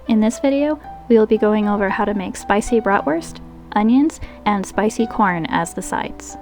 In this video, we will be going over how to make spicy bratwurst, onions, and spicy corn as the sides.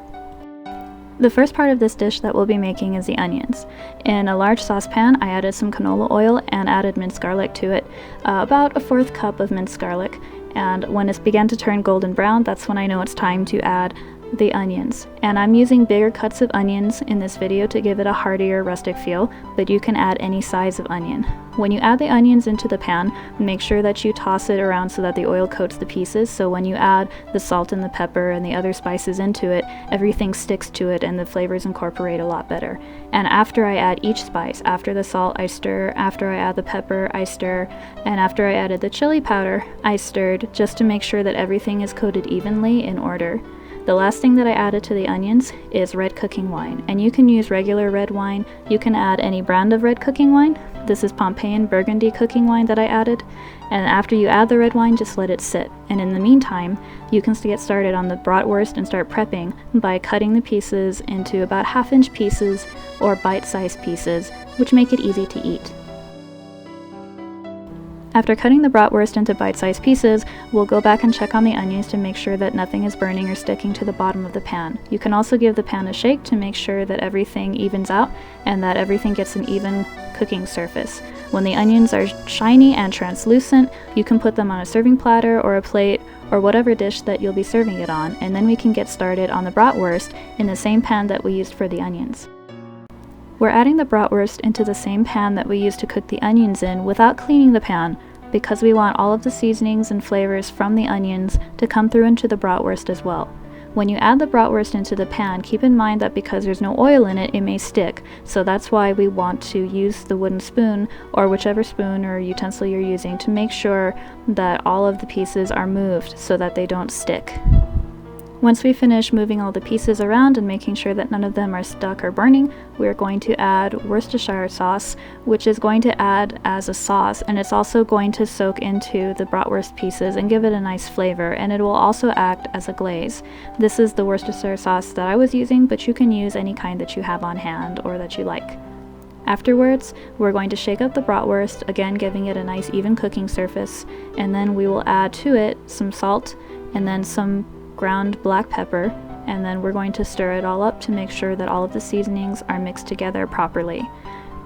The first part of this dish that we'll be making is the onions. In a large saucepan, I added some canola oil and added minced garlic to it, about a 1/4 cup of minced garlic, and when it's began to turn golden brown, that's when I know it's time to add the onions. And I'm using bigger cuts of onions in this video to give it a heartier, rustic feel, but you can add any size of onion. When you add the onions into the pan, make sure that you toss it around so that the oil coats the pieces, so when you add the salt and the pepper and the other spices into it, everything sticks to it and the flavors incorporate a lot better. And after I add each spice, after the salt I stir, after I add the pepper I stir, and after I added the chili powder I stirred, just to make sure that everything is coated evenly in order. The last thing that I added to the onions is red cooking wine, and you can use regular red wine, you can add any brand of red cooking wine. This is Pompeian Burgundy cooking wine that I added, and after you add the red wine, just let it sit. And in the meantime, you can get started on the bratwurst and start prepping by cutting the pieces into about 1/2-inch pieces or bite-sized pieces, which make it easy to eat. After cutting the bratwurst into bite-sized pieces, we'll go back and check on the onions to make sure that nothing is burning or sticking to the bottom of the pan. You can also give the pan a shake to make sure that everything evens out and that everything gets an even cooking surface. When the onions are shiny and translucent, you can put them on a serving platter or a plate or whatever dish that you'll be serving it on, and then we can get started on the bratwurst in the same pan that we used for the onions. We're adding the bratwurst into the same pan that we used to cook the onions in without cleaning the pan, because we want all of the seasonings and flavors from the onions to come through into the bratwurst as well. When you add the bratwurst into the pan, keep in mind that because there's no oil in it, it may stick, so that's why we want to use the wooden spoon or whichever spoon or utensil you're using to make sure that all of the pieces are moved so that they don't stick. Once we finish moving all the pieces around and making sure that none of them are stuck or burning, we're going to add Worcestershire sauce, which is going to add as a sauce, and it's also going to soak into the bratwurst pieces and give it a nice flavor, and it will also act as a glaze. This is the Worcestershire sauce that I was using, but you can use any kind that you have on hand or that you like. Afterwards, we're going to shake up the bratwurst, again giving it a nice even cooking surface, and then we will add to it some salt and then some ground black pepper, and then we're going to stir it all up to make sure that all of the seasonings are mixed together properly.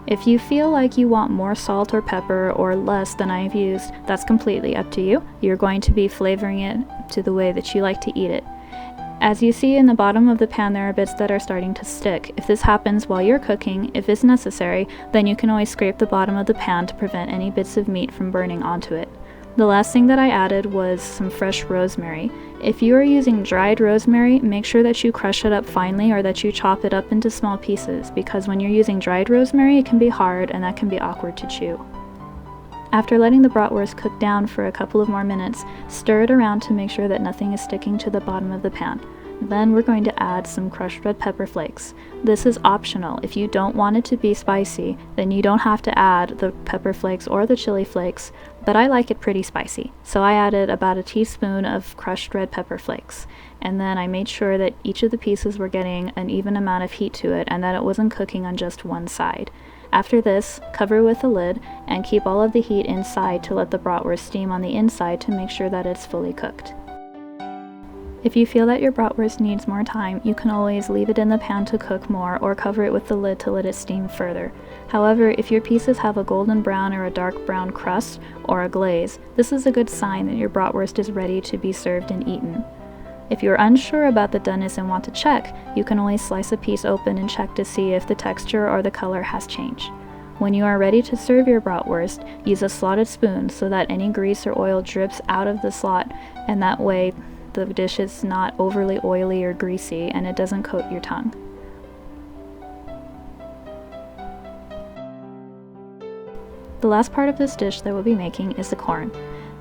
If you feel like you want more salt or pepper or less than I've used, that's completely up to you. You're going to be flavoring it to the way that you like to eat it. As you see in the bottom of the pan, there are bits that are starting to stick. If this happens while you're cooking, if it's necessary, then you can always scrape the bottom of the pan to prevent any bits of meat from burning onto it. The last thing that I added was some fresh rosemary. If you are using dried rosemary, make sure that you crush it up finely or that you chop it up into small pieces, because when you're using dried rosemary, it can be hard and that can be awkward to chew. After letting the bratwurst cook down for a couple of more minutes, stir it around to make sure that nothing is sticking to the bottom of the pan. Then we're going to add some crushed red pepper flakes. This is optional. If you don't want it to be spicy, then you don't have to add the pepper flakes or the chili flakes, but I like it pretty spicy. So I added about a teaspoon of crushed red pepper flakes, and then I made sure that each of the pieces were getting an even amount of heat to it and that it wasn't cooking on just one side. After this, cover with a lid and keep all of the heat inside to let the bratwurst steam on the inside to make sure that it's fully cooked. If you feel that your bratwurst needs more time, you can always leave it in the pan to cook more or cover it with the lid to let it steam further. However, if your pieces have a golden brown or a dark brown crust or a glaze, this is a good sign that your bratwurst is ready to be served and eaten. If you're unsure about the doneness and want to check, you can always slice a piece open and check to see if the texture or the color has changed. When you are ready to serve your bratwurst, use a slotted spoon so that any grease or oil drips out of the slot, and that way the dish is not overly oily or greasy and it doesn't coat your tongue. The last part of this dish that we'll be making is the corn.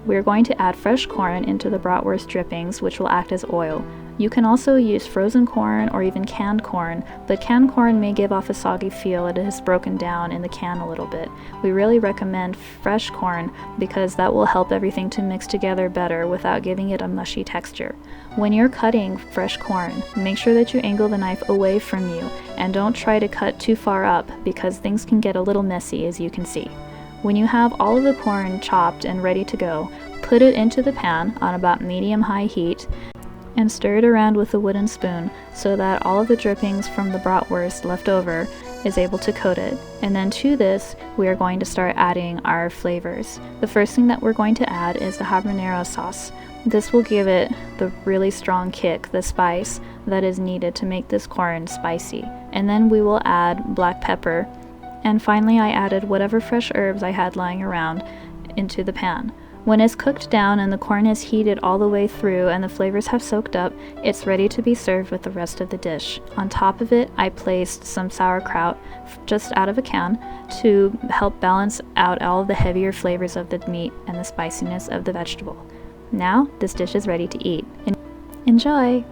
We're going to add fresh corn into the bratwurst drippings, which will act as oil. You can also use frozen corn or even canned corn, but canned corn may give off a soggy feel. It has broken down in the can a little bit. We really recommend fresh corn because that will help everything to mix together better without giving it a mushy texture. When you're cutting fresh corn, make sure that you angle the knife away from you and don't try to cut too far up because things can get a little messy, as you can see. When you have all of the corn chopped and ready to go, put it into the pan on about medium-high heat and stir it around with a wooden spoon so that all of the drippings from the bratwurst left over is able to coat it. And then to this, we are going to start adding our flavors. The first thing that we're going to add is the Habanero sauce. This will give it the really strong kick, the spice that is needed to make this corn spicy. And then we will add black pepper. And finally, I added whatever fresh herbs I had lying around into the pan. When it's cooked down and the corn is heated all the way through and the flavors have soaked up, it's ready to be served with the rest of the dish. On top of it, I placed some sauerkraut just out of a can to help balance out all of the heavier flavors of the meat and the spiciness of the vegetable. Now, this dish is ready to eat. Enjoy!